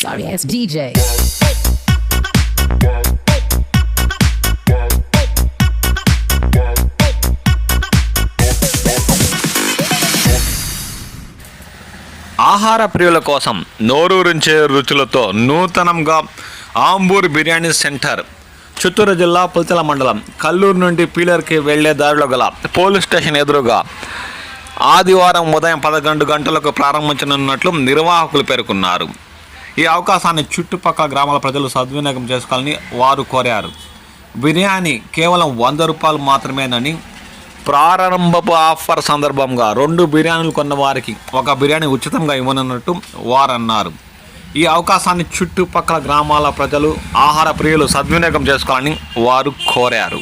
Sorry ass DJ. ఆహార ప్రియుల కోసం నోరూరించే రుచులతో నూతనంగా ఆంబూర్ బిర్యానీ సెంటర్ చిత్తూరు జిల్లా పుల్చల మండలం కల్లూరు నుండి పీలర్కి వెళ్లే దారిలో గల పోలీస్ స్టేషన్ ఎదురుగా ఆదివారం ఉదయం 11 గంటలకు ప్రారంభించనున్నట్లు నిర్వాహకులు పేర్కొన్నారు. ఈ అవకాశాన్ని చుట్టుపక్కల గ్రామాల ప్రజలు సద్వినియోగం చేసుకోవాలని వారు కోరారు. బిర్యానీ కేవలం 100 రూపాయలు మాత్రమేనని, ప్రారంభపు ఆఫర్ సందర్భంగా 2 బిర్యానీలు కొన్న వారికి 1 బిర్యానీ ఉచితంగా ఇవ్వనున్నట్టు వారు అన్నారు. ఈ అవకాశాన్ని చుట్టుపక్కల గ్రామాల ప్రజలు, ఆహార ప్రియులు సద్వినియోగం చేసుకోవాలని వారు కోరారు.